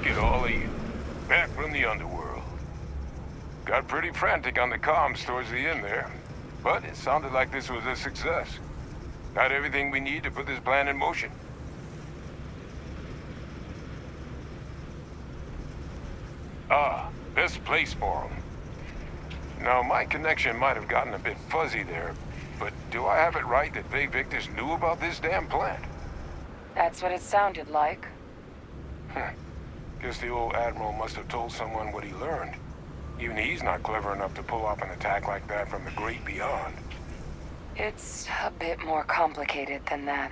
at all of you. Back from the underworld. Got pretty frantic on the comms towards the end there, but it sounded like this was a success. Got everything we need to put this plan in motion. Ah, best place for them. Now, my connection might have gotten a bit fuzzy there, but do I have it right that Vae Victus knew about this damn plant? That's what it sounded like. Guess the old Admiral must have told someone what he learned. Even he's not clever enough to pull off an attack like that from the great beyond. It's a bit more complicated than that.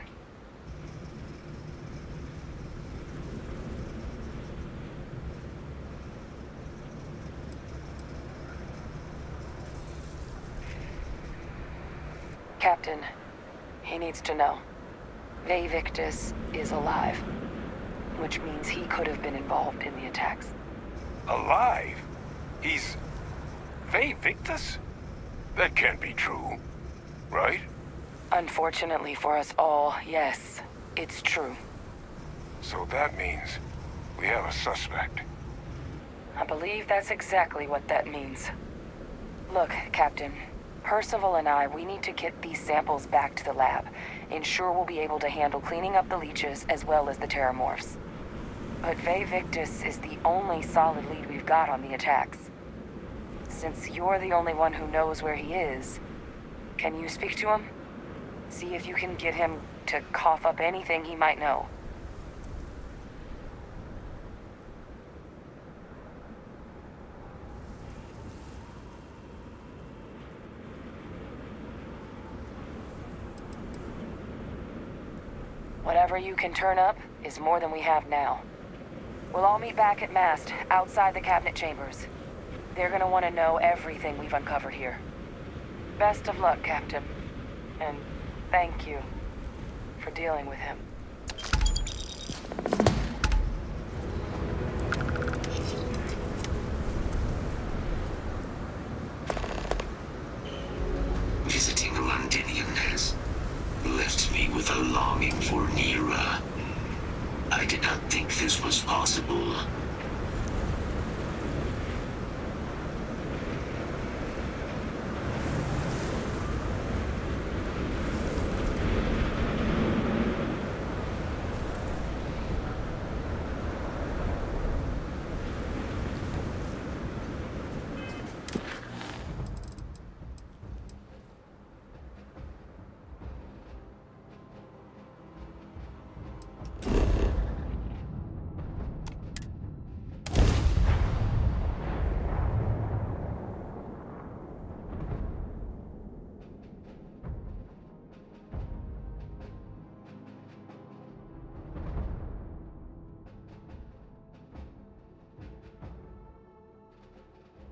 Captain, he needs to know. Vae Victus is alive, which means he could have been involved in the attacks. Alive? He's... Vae Victus? That can't be true, right? Unfortunately for us all, yes, it's true. So that means we have a suspect. I believe that's exactly what that means. Look, Captain, Percival and I, we need to get these samples back to the lab. Ensure we'll be able to handle cleaning up the leeches as well as the terramorphs. But Vae Victus is the only solid lead we've got on the attacks. Since you're the only one who knows where he is, can you speak to him? See if you can get him to cough up anything he might know. Whatever you can turn up is more than we have now. We'll all meet back at Mast, outside the cabinet chambers. They're gonna want to know everything we've uncovered here. Best of luck, Captain. And thank you for dealing with him. Visiting a Londinian has left me with a longing for Nira. I did not think this was possible.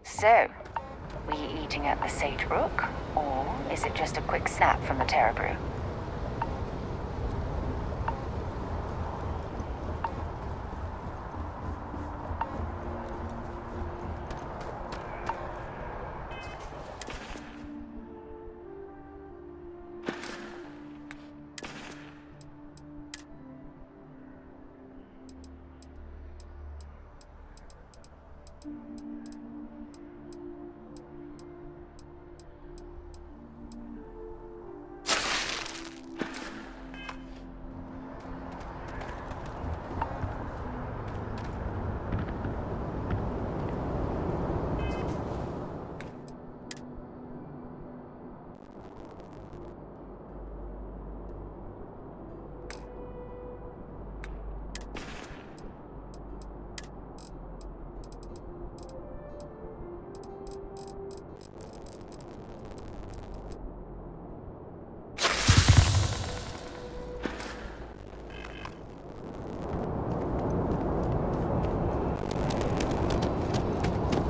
So, were you eating at the Sage Brook, or is it just a quick snap from the Terra Brew?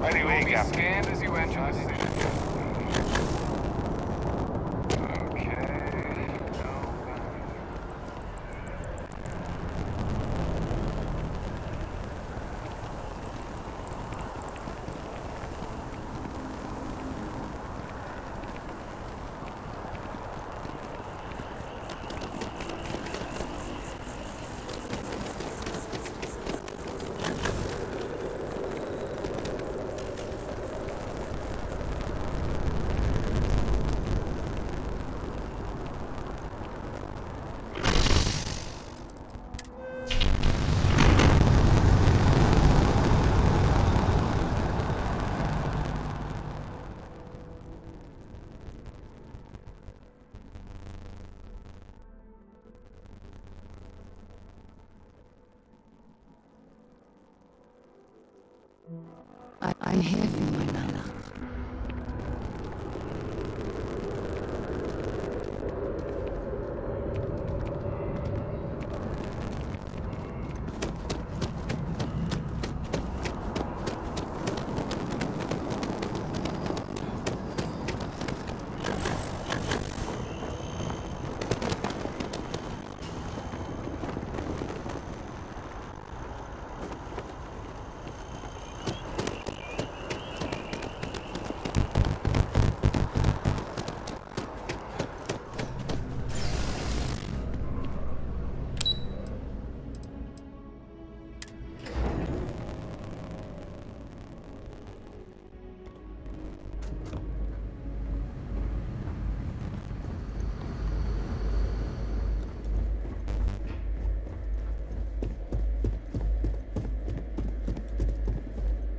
Anyway, Be scanned as you enter the city. Okay. I hear you, my man.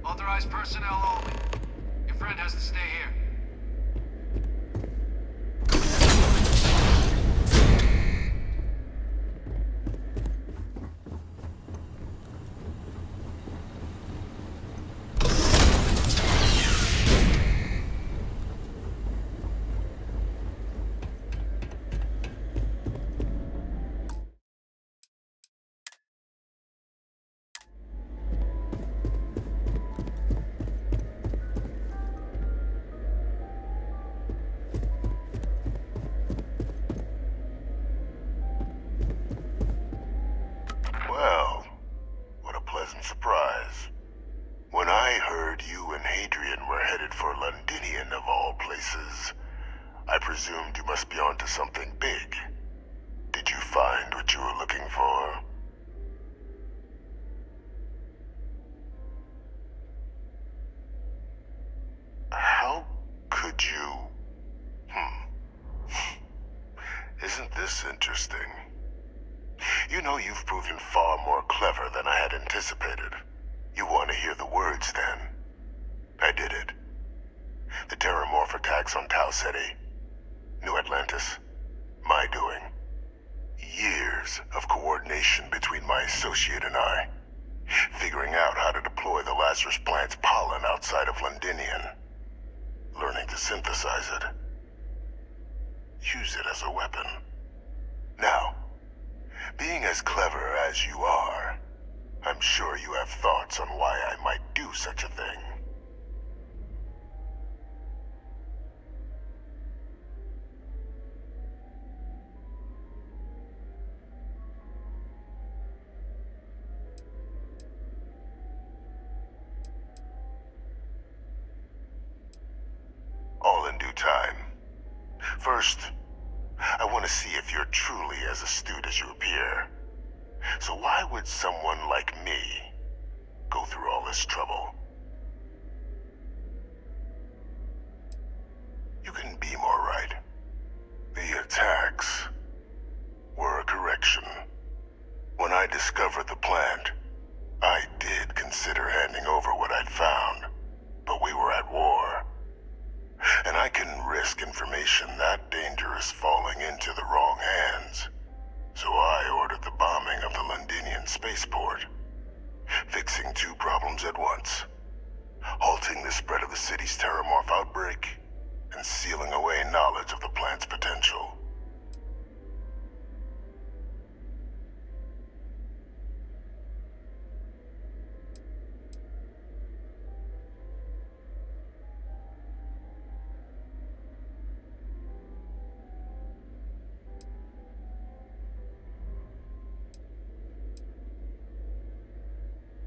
Authorized personnel only. Your friend has to stay here. Well, what a pleasant surprise. When I heard you and Hadrian were headed for Londinian of all places, I presumed you must be onto something big. Did you find what you were looking for? How could you... Isn't this interesting? You know, you've proven far more clever than I had anticipated. You want to hear the words, then? I did it. The Terramorph attacks on Tau Ceti, New Atlantis, my doing. Years of coordination between my associate and I. Figuring out how to deploy the Lazarus plant's pollen outside of Londinian. Learning to synthesize it. Use it as a weapon. Now, being as clever as you are, I'm sure you have thoughts on why I might do such a thing. All in due time. First, I want to see if you're truly as astute as you appear. So why would someone like me go through all this trouble? You couldn't be more right. The attacks were a correction. When I discovered the plant, I did consider handing over what I'd found, but we were at war. And I couldn't risk information that dangerous falling into the wrong hands. So I ordered the bombing of the Londinian spaceport, fixing two problems at once. Halting the spread of the city's Terramorph outbreak, and sealing away knowledge of the plant's potential.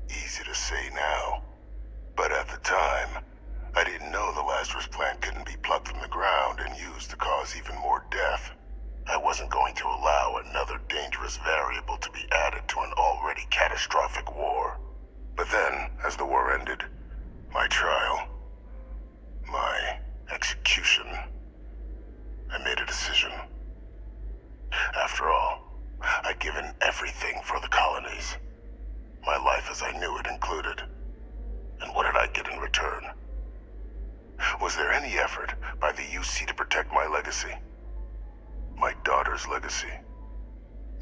Easy to say now, but at the time, I didn't know the Lazarus plant couldn't be plucked from the ground and used to cause even more death. I wasn't going to allow another dangerous variable to be added to an already catastrophic war. But then, as the war ended, my trial, my execution, I made a decision. After all, I'd given everything for the colonies. My life as I knew it included. And what did I get in return? Was there any effort by the UC to protect my legacy? My daughter's legacy?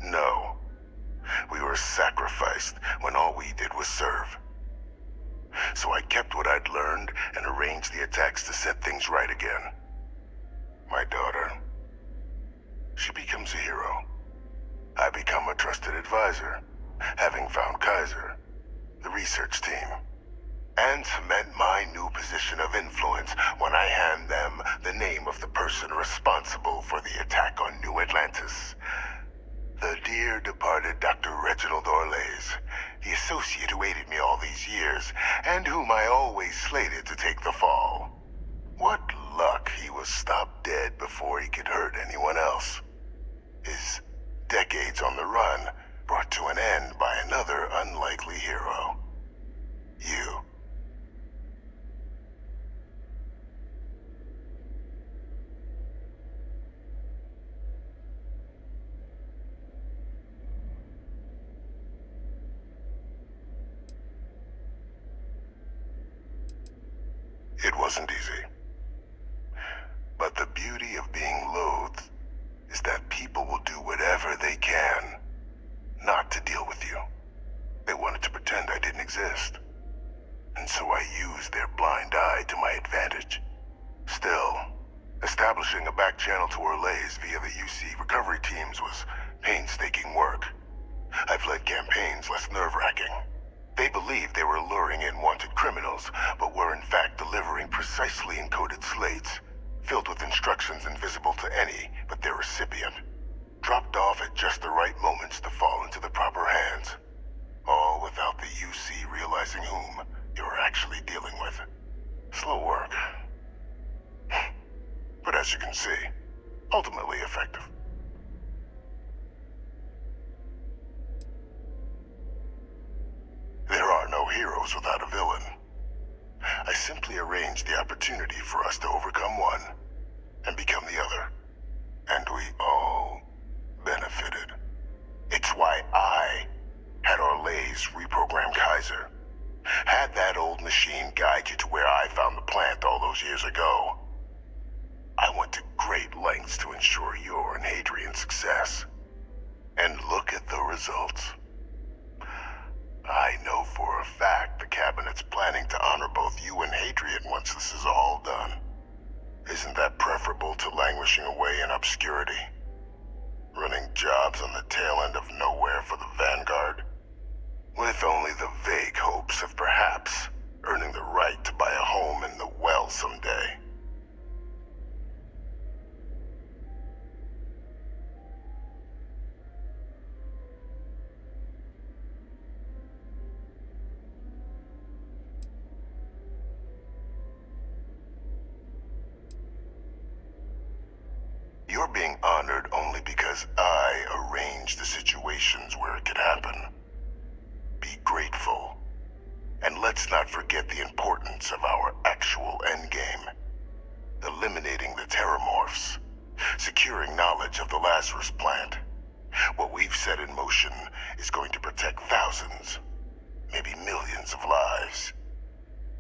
No. We were sacrificed when all we did was serve. So I kept what I'd learned and arranged the attacks to set things right again. My daughter, she becomes a hero. I become a trusted advisor, having found Kaiser, the research team, and cement my new position of influence when I hand them the name of the person responsible for the attack on New Atlantis. The dear departed Dr. Reginald Orlays, the associate who aided me all these years, and whom I always slated to take the fall. What luck he was stopped dead before he could hurt anyone else. His decades on the run brought to an end by another unlikely hero. You. It wasn't easy. But the beauty of being loathed is that people will do whatever they can not to deal with you. They wanted to pretend I didn't exist. And so I used their blind eye to my advantage. Still, establishing a back channel to Orlays via the UC recovery teams was painstaking work. I've led campaigns less nerve-wracking. They believed they were luring in wanted criminals, but were in fact delivering precisely encoded slates, filled with instructions invisible to any but their recipient, dropped off at just the right moments to fall into the proper hands, all without the UC realizing whom you were actually dealing with. Slow work. But as you can see, ultimately effective. There are no heroes without a villain. I simply arranged the opportunity for us to overcome one and become the other. And we all benefited. It's why I had Orlays reprogram Kaiser. Had that old machine guide you to where I found the plant all those years ago. I went to great lengths to ensure your and Hadrian's success. And look at the results. I know for a fact the Cabinet's planning to honor both you and Hadrian once this is all done. Isn't that preferable to languishing away in obscurity? Running jobs on the tail end of nowhere for the Vanguard? With only the vague hopes of perhaps earning the right to buy a home in the well someday. You're being honored only because I arranged the situations where it could happen. Be grateful. And let's not forget the importance of our actual endgame. Eliminating the terramorphs. Securing knowledge of the Lazarus plant. What we've set in motion is going to protect thousands, maybe millions of lives.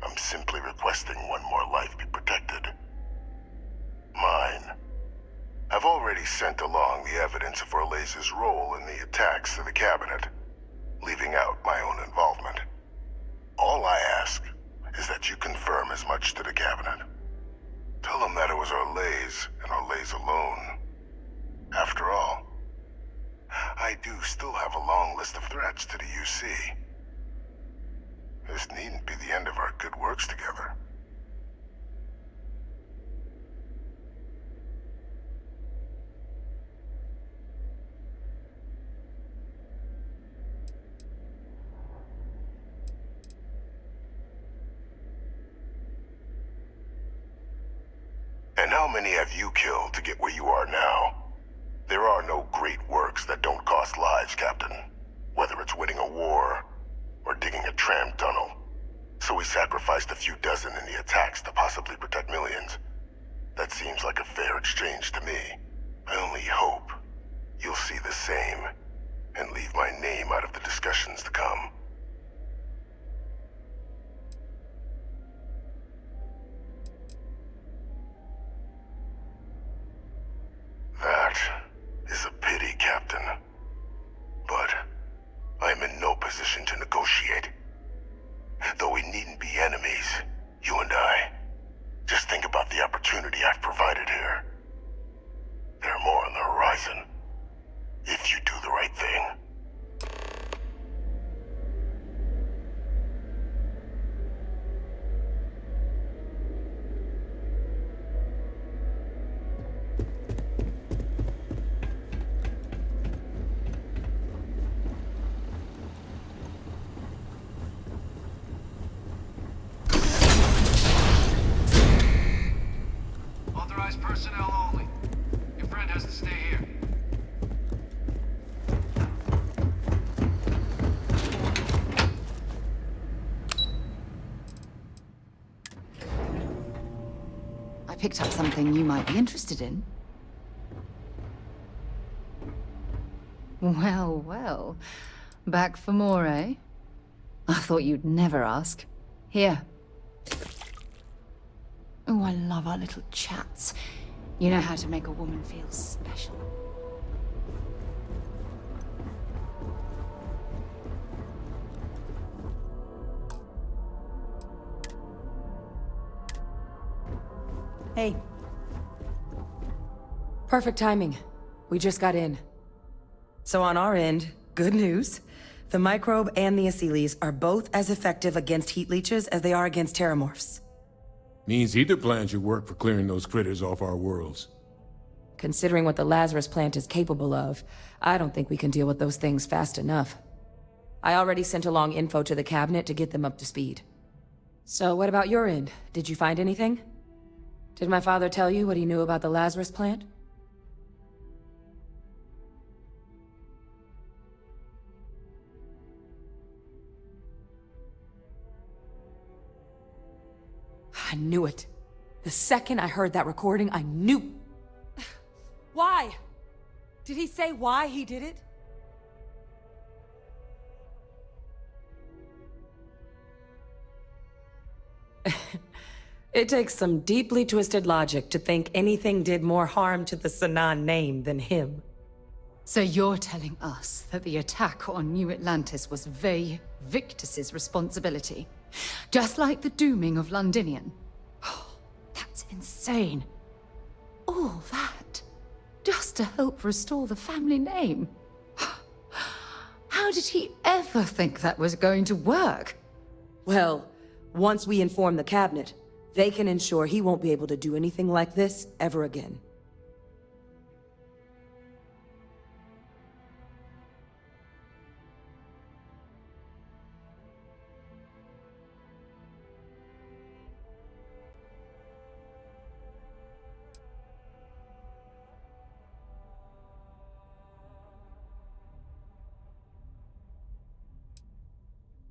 I'm simply requesting one more life be protected. Mine. I've already sent along the evidence of Orlays' role in the attacks to the Cabinet, leaving out my own involvement. All I ask is that you confirm as much to the Cabinet. Tell them that it was Orlays and Orlays alone. After all, I do still have a long list of threats to the UC. This needn't be the end of our good works together. And how many have you killed to get where you are now? There are no great works that don't cost lives, Captain. Whether it's winning a war, or digging a tram tunnel. So we sacrificed a few dozen in the attacks to possibly protect millions. That seems like a fair exchange to me. I only hope you'll see the same, and leave my name out of the discussions to come. That is a pity, Captain. But I'm in no position to negotiate. Though we needn't be enemies, you and I. Just think about the opportunity I've provided here. There are more on the horizon. If you do the right thing. Authorized personnel only. Your friend has to stay here. I picked up something you might be interested in. Well, well. Back for more, eh? I thought you'd never ask. Here. Oh, I love our little chats. You know how to make a woman feel special. Hey. Perfect timing. We just got in. So on our end, good news. The microbe and the Asylees are both as effective against heat leeches as they are against terramorphs. Means either plan should work for clearing those critters off our worlds. Considering what the Lazarus plant is capable of, I don't think we can deal with those things fast enough. I already sent along info to the cabinet to get them up to speed. So what about your end? Did you find anything? Did my father tell you what he knew about the Lazarus plant? I knew it. The second I heard that recording, I knew. Why? Did he say why he did it? It takes some deeply twisted logic to think anything did more harm to the Sanan name than him. So you're telling us that the attack on New Atlantis was Vey Victus's responsibility? Just like the dooming of Londinian? That's insane. All that, just to help restore the family name. How did he ever think that was going to work? Well, once we inform the cabinet, they can ensure he won't be able to do anything like this ever again.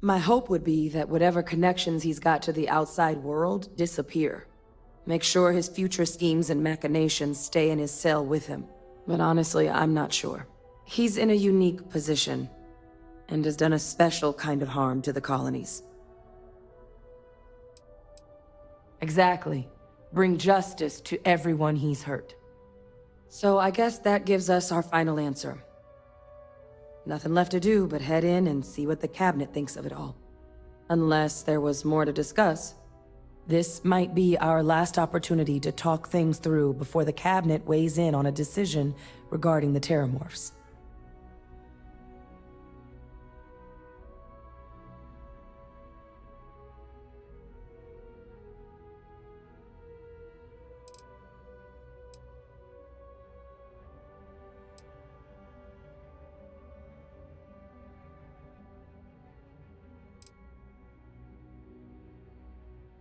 My hope would be that whatever connections he's got to the outside world disappear. Make sure his future schemes and machinations stay in his cell with him. But honestly, I'm not sure. He's in a unique position, and has done a special kind of harm to the colonies. Exactly. Bring justice to everyone he's hurt. So I guess that gives us our final answer. Nothing left to do but head in and see what the cabinet thinks of it all. Unless there was more to discuss. This might be our last opportunity to talk things through before the cabinet weighs in on a decision regarding the terramorphs.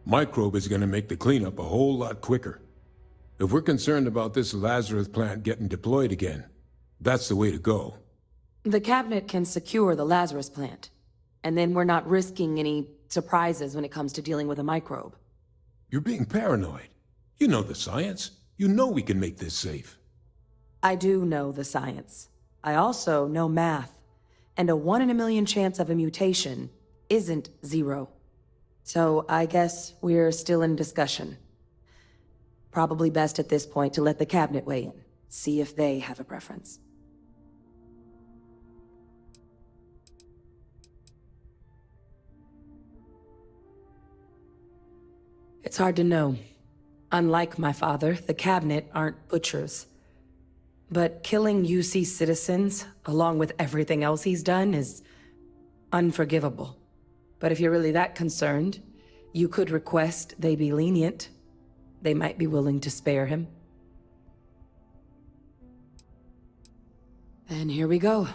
Microbe is gonna make the cleanup a whole lot quicker. If we're concerned about this Lazarus plant getting deployed again, that's the way to go. The cabinet can secure the Lazarus plant, and then we're not risking any surprises when it comes to dealing with a microbe. You're being paranoid. You know the science. You know we can make this safe. I do know the science. I also know math, and a 1 in a million chance of a mutation isn't 0. So I guess we're still in discussion. Probably best at this point to let the cabinet weigh in, see if they have a preference. It's hard to know. Unlike my father, the cabinet aren't butchers. But killing UC citizens, along with everything else he's done, is unforgivable. But if you're really that concerned, you could request they be lenient. They might be willing to spare him. And here we go.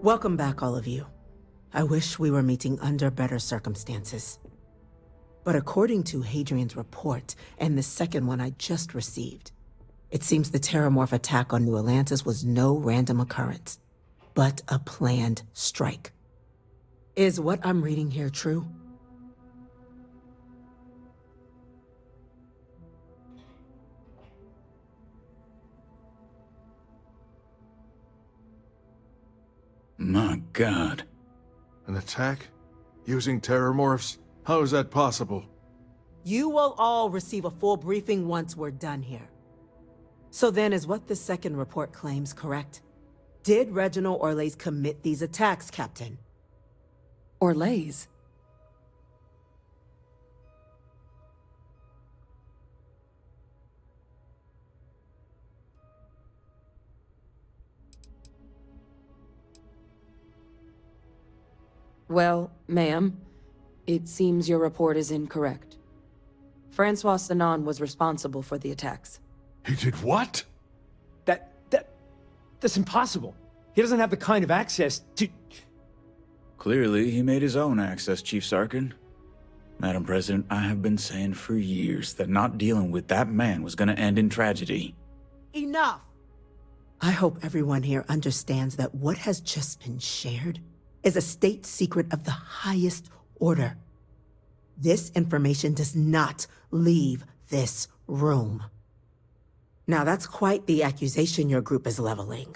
Welcome back, all of you. I wish we were meeting under better circumstances. But according to Hadrian's report, and the second one I just received, it seems the Terramorph attack on New Atlantis was no random occurrence, but a planned strike. Is what I'm reading here true? My God. An attack? Using terramorphs? How is that possible? You will all receive a full briefing once we're done here. So then, is what the second report claims correct? Did Reginald Orlays commit these attacks, Captain? Orlays? Well, ma'am, it seems your report is incorrect. Francois Sanon was responsible for the attacks. He did what? That's impossible. He doesn't have the kind of access to... Clearly, he made his own access, Chief Sarkin. Madam President, I have been saying for years that not dealing with that man was gonna end in tragedy. Enough! I hope everyone here understands that what has just been shared is a state secret of the highest order. This information does not leave this room. Now that's quite the accusation your group is leveling.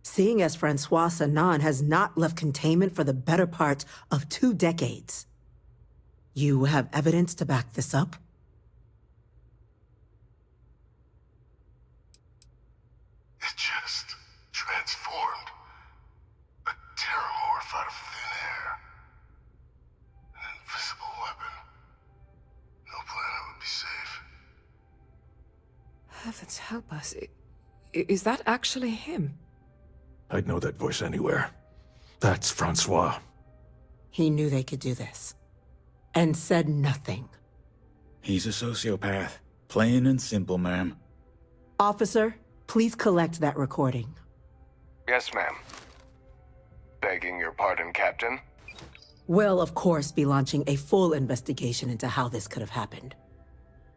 Seeing as Francois Sanon has not left containment for the better part of 2 decades. You have evidence to back this up? It just transformed. A terramorph out of thin air. An invisible weapon. No planet would be safe. Heavens help us. Is that actually him? I'd know that voice anywhere. That's Francois. He knew they could do this. And said nothing. He's a sociopath. Plain and simple, ma'am. Officer, please collect that recording. Yes, ma'am. Begging your pardon, Captain. We'll, of course, be launching a full investigation into how this could have happened.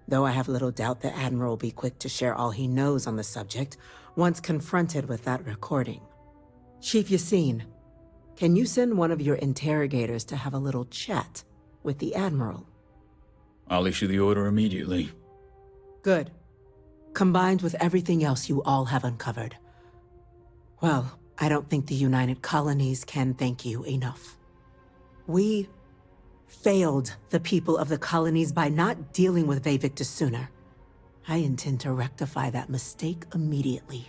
Though I have little doubt the Admiral will be quick to share all he knows on the subject once confronted with that recording. Chief Yassine, can you send one of your interrogators to have a little chat with the Admiral? I'll issue the order immediately. Good. Combined with everything else you all have uncovered. Well, I don't think the United Colonies can thank you enough. We failed the people of the colonies by not dealing with Vayvictus sooner. I intend to rectify that mistake immediately.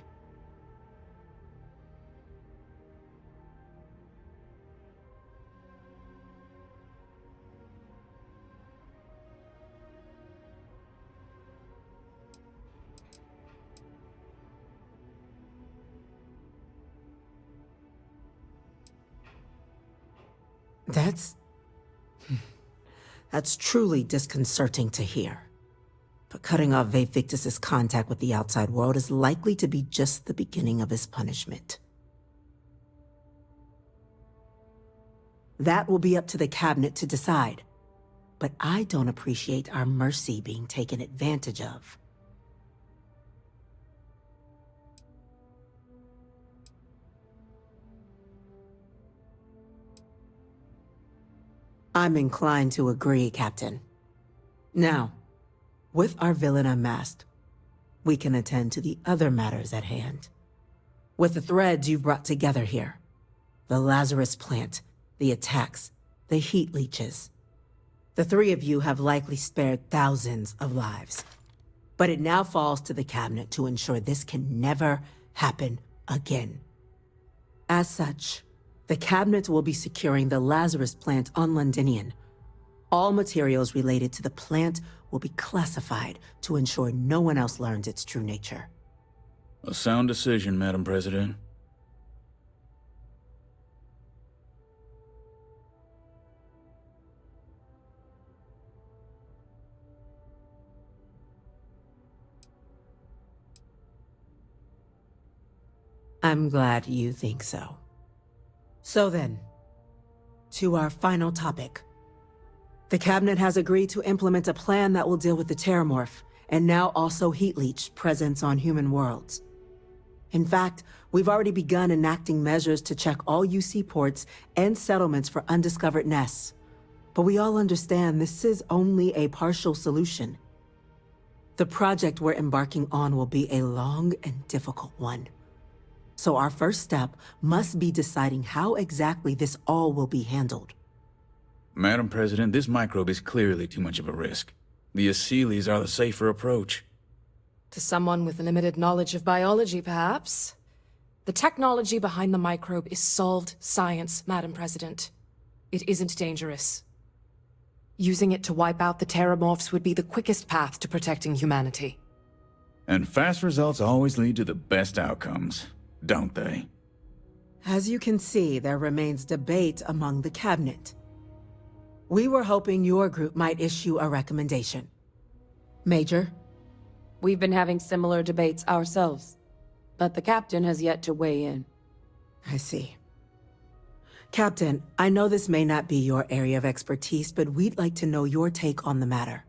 That's... That's truly disconcerting to hear. But cutting off Vae Victus's contact with the outside world is likely to be just the beginning of his punishment. That will be up to the cabinet to decide. But I don't appreciate our mercy being taken advantage of. I'm inclined to agree, Captain. Now, with our villain unmasked, we can attend to the other matters at hand. With the threads you've brought together here, the Lazarus plant, the attacks, the heat leeches, the three of you have likely spared thousands of lives. But it now falls to the cabinet to ensure this can never happen again. As such, the cabinet will be securing the Lazarus plant on Londinian. All materials related to the plant will be classified to ensure no one else learns its true nature. A sound decision, Madam President. I'm glad you think so. So then, to our final topic. The cabinet has agreed to implement a plan that will deal with the Terramorph, and now also Heat Leech presence on human worlds. In fact, we've already begun enacting measures to check all UC ports and settlements for undiscovered nests. But we all understand this is only a partial solution. The project we're embarking on will be a long and difficult one. So our first step must be deciding how exactly this all will be handled. Madam President, this microbe is clearly too much of a risk. The Aseles are the safer approach. To someone with limited knowledge of biology, perhaps. The technology behind the microbe is solved science, Madam President. It isn't dangerous. Using it to wipe out the Terramorphs would be the quickest path to protecting humanity. And fast results always lead to the best outcomes, don't they? As you can see, there remains debate among the cabinet. We were hoping your group might issue a recommendation. Major? We've been having similar debates ourselves, but the captain has yet to weigh in. I see. Captain, I know this may not be your area of expertise, but we'd like to know your take on the matter.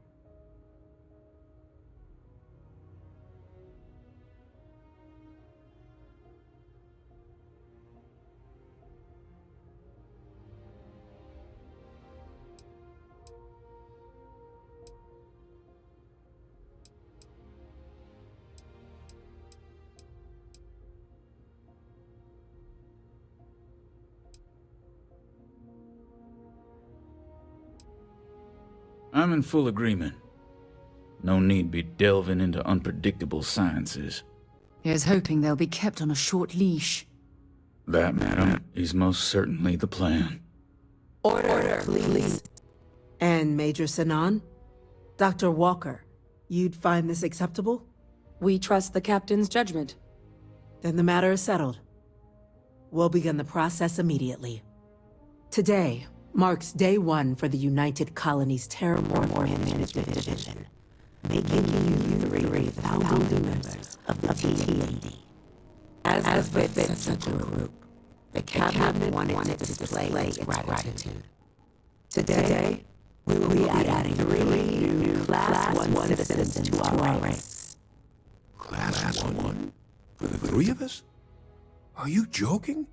I'm in full agreement. No need be delving into unpredictable sciences. Here's hoping they'll be kept on a short leash. That, madam, is most certainly the plan. Order, please. And Major Sinan? Dr. Walker, you'd find this acceptable? We trust the captain's judgment. Then the matter is settled. We'll begin the process immediately. Today marks day one for the United Colonies Terramorph Management Division, making you three founding members of the TMD. As befits such a group, the cabinet wanted to display its gratitude. Today, we will be adding 3 new Class 1 citizens to our ranks. Class 1? For the 3 of us? Are you joking?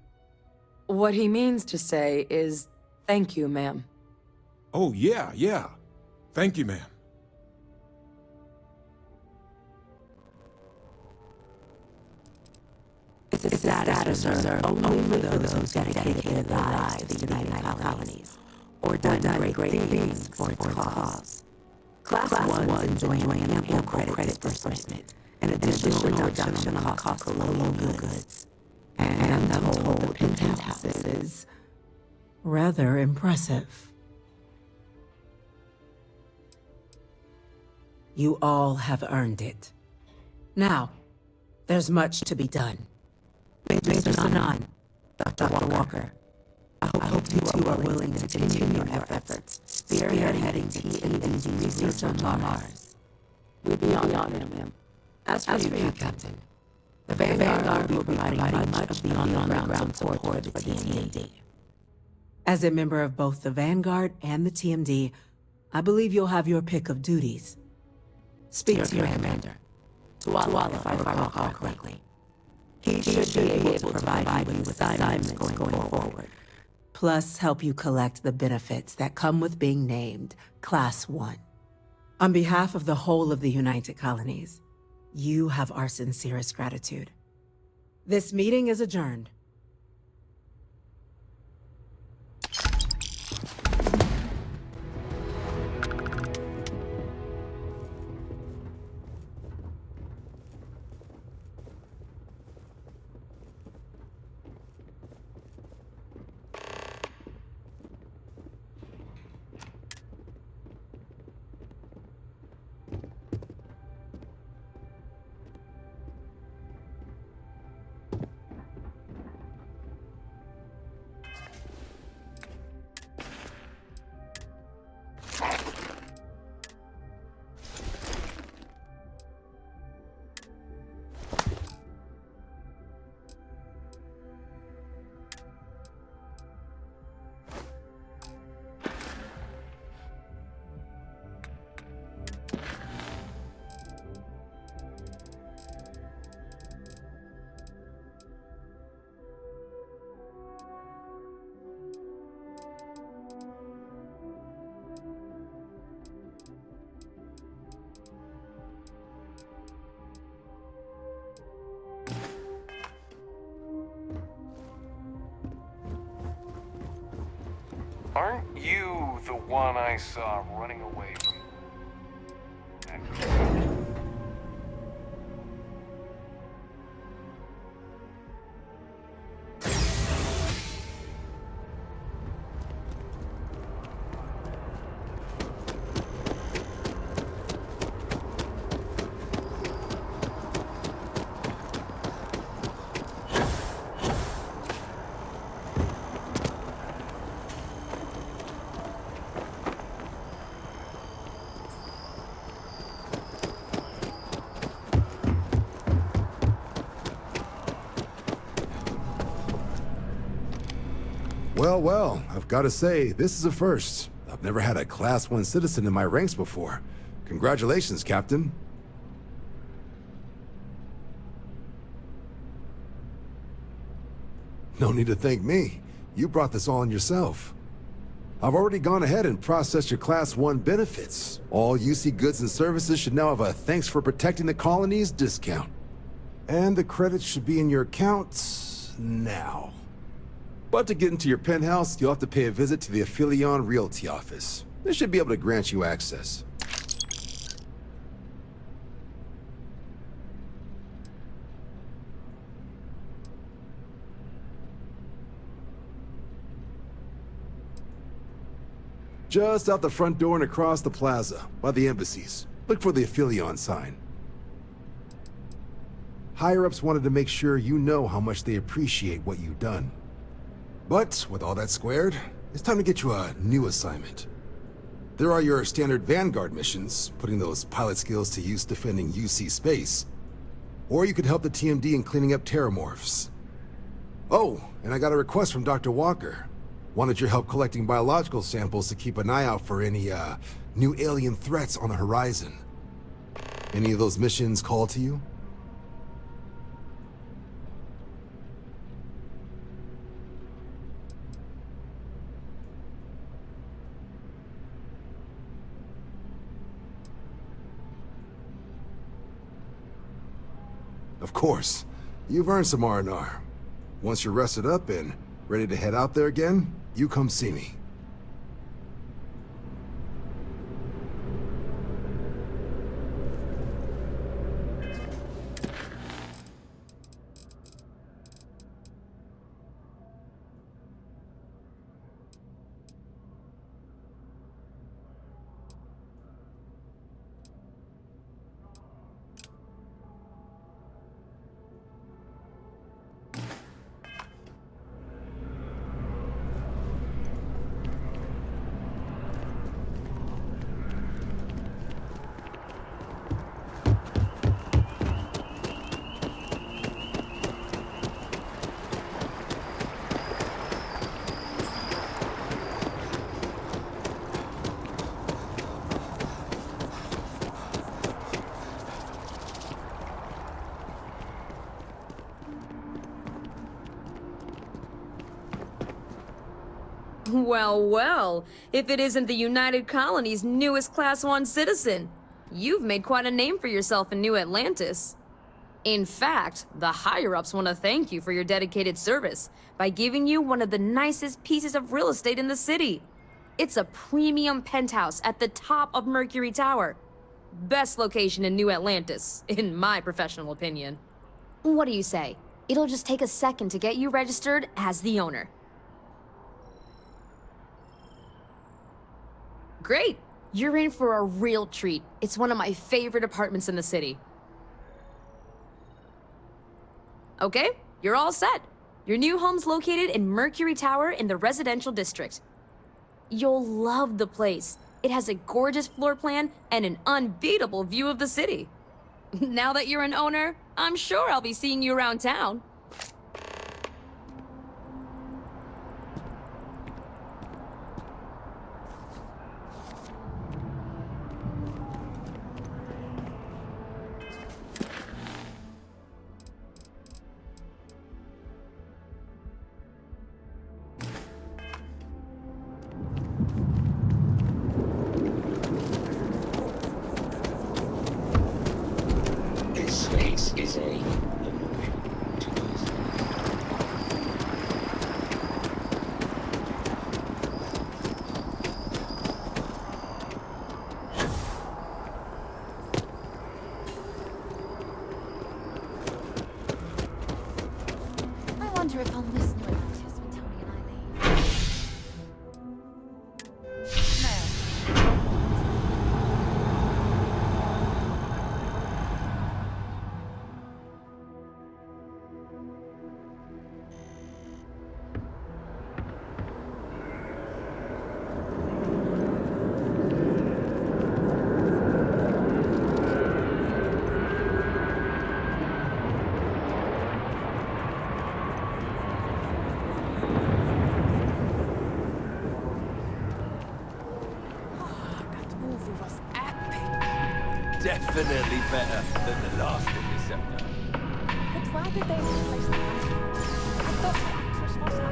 What he means to say is, thank you, ma'am. Oh, yeah. Thank you, ma'am. It's a status reserved only for those who dedicated their lives to the United Colonies, or done great things for its cause. Class 1 enjoying ample credit disbursement, and additional reduction on the cost of colonial goods. And I'm told penthouses. Rather impressive. You all have earned it. Now, there's much to be done. Major Sinan, Dr. Walker, I hope you two are willing to continue your efforts, spearheading TMD's research on Mars. We'd be beyond him. As for you, Captain, the Vanguard will be providing much of the on-the-ground support for the TMD. As a member of both the Vanguard and the TMD, I believe you'll have your pick of duties. Speak to your commander, Tuala, if I recall correctly. He should be able to provide you with assignments going forward. Plus, help you collect the benefits that come with being named Class 1. On behalf of the whole of the United Colonies, you have our sincerest gratitude. This meeting is adjourned. Aren't you the one I saw running away from? Well, I've got to say, this is a first. I've never had a Class 1 citizen in my ranks before. Congratulations, Captain. No need to thank me. You brought this on yourself. I've already gone ahead and processed your Class 1 benefits. All UC goods and services should now have a thanks for protecting the colonies discount. And the credits should be in your accounts now. But to get into your penthouse, you'll have to pay a visit to the Aphelion Realty office. They should be able to grant you access. Just out the front door and across the plaza, by the embassies. Look for the Aphelion sign. Higher-ups wanted to make sure you know how much they appreciate what you've done. But, with all that squared, it's time to get you a new assignment. There are your standard Vanguard missions, putting those pilot skills to use defending UC space. Or you could help the TMD in cleaning up terramorphs. Oh, and I got a request from Dr. Walker. Wanted your help collecting biological samples to keep an eye out for any, new alien threats on the horizon. Any of those missions call to you? Of course. You've earned some R&R. Once you're rested up and ready to head out there again, you come see me. Well, well, if it isn't the United Colony's newest Class 1 citizen. You've made quite a name for yourself in New Atlantis. In fact, the higher-ups want to thank you for your dedicated service by giving you one of the nicest pieces of real estate in the city. It's a premium penthouse at the top of Mercury Tower. Best location in New Atlantis, in my professional opinion. What do you say? It'll just take a second to get you registered as the owner. Great! You're in for a real treat. It's one of my favorite apartments in the city. Okay, you're all set. Your new home's located in Mercury Tower in the residential district. You'll love the place. It has a gorgeous floor plan and an unbeatable view of the city. Now that you're an owner, I'm sure I'll be seeing you around town. This space is a I wonder if I'll miss New Atlantis when Tony and I leave. Definitely better than the last Interceptor. But why did they replace the actress? I thought the actress was